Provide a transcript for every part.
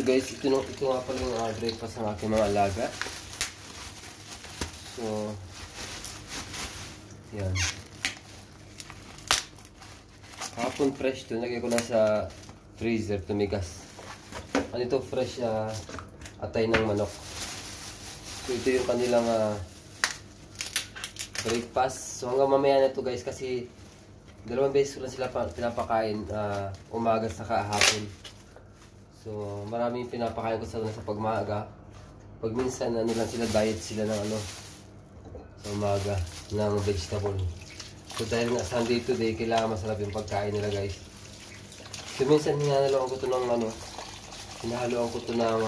So guys, ito nga pala yung breakfast ng aking mga alaga. So, yan. Hapon fresh to. Lagay ko na sa freezer, tumigas. Ano ito, fresh atay ng manok. So ito yung kanilang breakfast. So hanggang mamaya na ito guys, kasi 2 beses ko lang sila pinapakain, umaga sa hapon. So maraming pinapakain ko sa pagmaga. Pag minsan ano lang sila, diet sila ng sa umaga ng vegetable. So dahil nga Sunday today, kailangan masarap yung pagkain nila guys. So minsan hinahaloan ko ito ng hinahaloan ko ito ng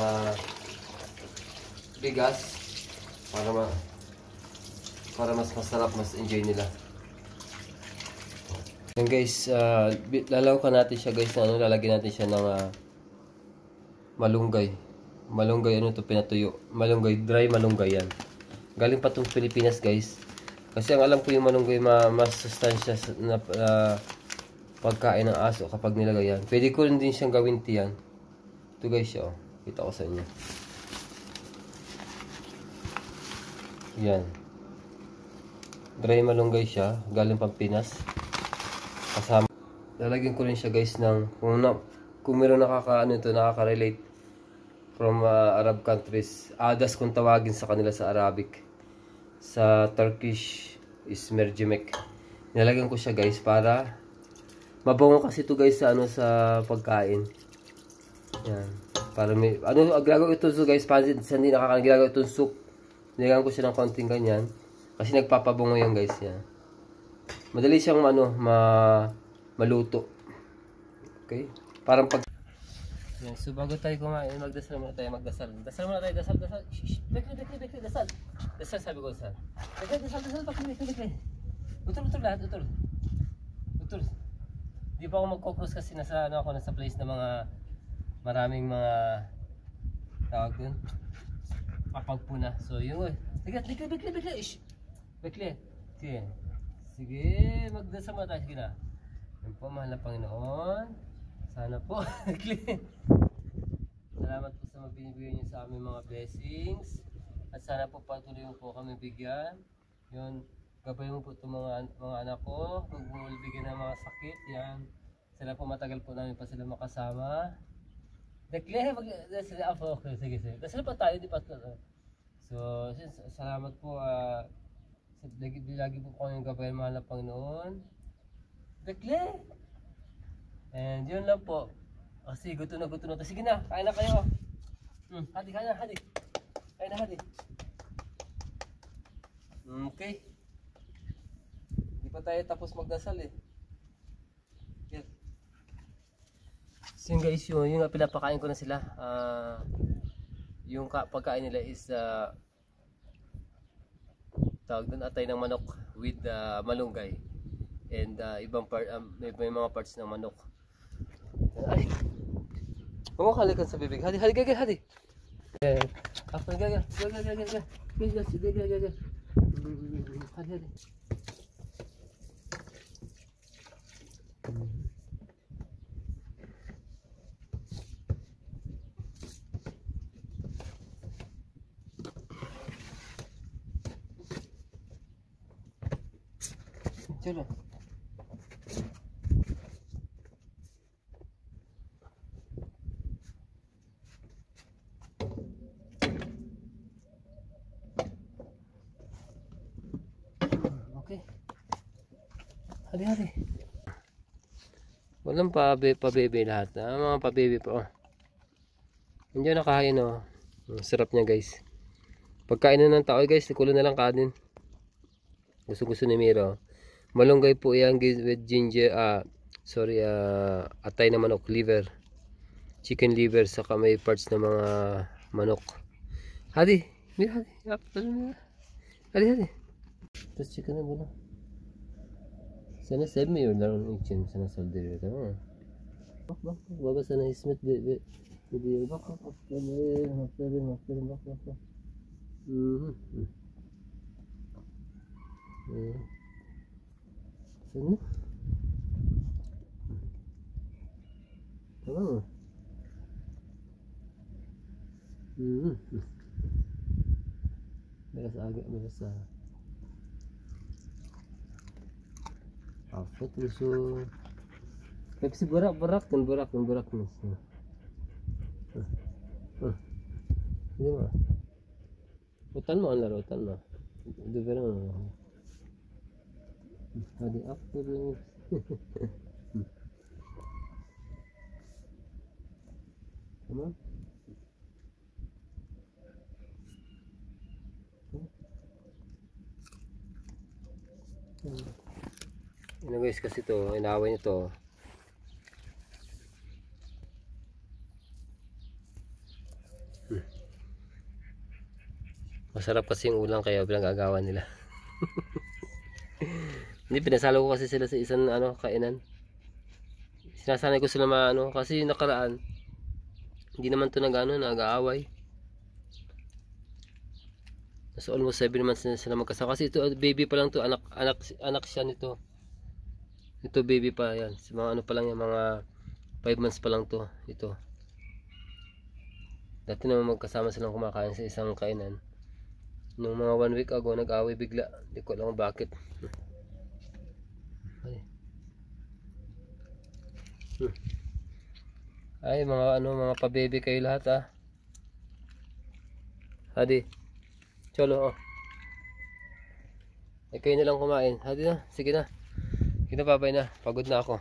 bigas para mas masarap, mas enjoy nila. Yan guys, lalawkan natin siya guys na lalagyan natin siya ng malunggay. Malunggay, ano to, pinatuyo. Malunggay, dry malunggay yan. Galing pa itong Pilipinas guys. Kasi ang alam ko yung malunggay mas sustansya na pagkain ng aso kapag nilagay yan. Pwede ko rin din siyang gawin tiyan. Ito guys siya, kita ko sa inyo. Yan. Dry malunggay siya, galing Pampinas. Kasama, lalagyan ko rin siya guys ng, kung meron nakaka-relate from Arab countries, adas kung tawagin sa kanila sa Arabic. Sa Turkish is mercimek. Nilagyan ko siya guys para mabango kasi ito guys sa sa pagkain. Yan. Para may gagawin ito so guys, pansit sa hindi nakakain, ginagawa itong soup. Nilagyan ko siya ng konting ganyan kasi nagpapabango yan guys. Yan. Madali siyang maluto. Okay? Parang pag yan, so bago tayo kumain, magdasal muna tayo, magdasal. Dasal muna tayo, dasal. Bekle, dasal. Dasal sabi ko, dasal. Dasal, bekle. Utol lahat, utol. Di pa ako magkokros kasi nasa place na maraming mga tawag dun. Papagpuna. So yun, bekle. Ish. Bekle. Sige, magdasal muna tayo, sige na. Yan po, mahal na Panginoon. Sana po. Salamat po sa magbibigay niyo sa aming mga blessings. At sana po patuloy mo po kami bigyan. Yun, gabay mo po itong mga anak ko. Huwag mo bigyan ng mga sakit. Yan. Sana po matagal po namin pa sila makasama. Sige. Dasal pa tayo, di pa ito. So, salamat po. Lagi po ko yung gabay, mahal na Panginoon. Dekle! And yun lang po. Kasi gusto na. Sige na, kain na kayo. Hadi. Kain na, hadi. Okay. Hindi pa tayo tapos magdasal eh. Yan. So yun guys, yung pinapakain ko na sila. Yung pagkain nila is tawag doon, atay ng manok with malunggay. And ibang part, may mga parts ng manok. Ay! Huwag sa bibig. Hadi. After gaga. Hadi. Chalo. Okay. Hadi. Walang pabebe lahat. Mga pabebe pa. Oh. Hindi nakahain oh. Sarap niya guys. Pagkain na ng tao guys, kulo na lang kanin. Gusto ni Miro. Malunggay po yan with ginger, atay na manok, liver. Chicken liver, saka may parts ng mga manok. Hadi, Miro, hadi. Tapos chicken na muna. Sana sevmiyor onun için sana saldırıyor, tamam mı? Bak baba sana hizmet diyor. Bak aferin bak. Sana tamam mı? Beres aga, beres sa apa terus Pepsi berak kan nih. Ini mah. Hutan mo ang larutan mo. Dito mo. Hadi ako lang. Come on. Ano guys, kasi to inaway nito. Masarap kasi yung ulang kaya pinag-agawan nila. Hindi, pinasalo ko kasi sila sa isang kainan. Sinasanay ko sila kasi nakaraan hindi naman to nag-aaway. So almost 7 months na sila magkasama. Kasi ito baby pa lang to, anak siya nito. Ito baby pa yan. Mga pa lang yan, mga 5 months pa lang to. Ito. Dati naman magkasama silang kumakain sa isang kainan. Nung mga 1 week ago nag-away bigla. Hindi ko alam bakit. Ay mga pa-baby kayo lahat Hadi. Cholo Ay kayo na lang kumain. Hadi na. Sige na. Babay na. Pagod na ako.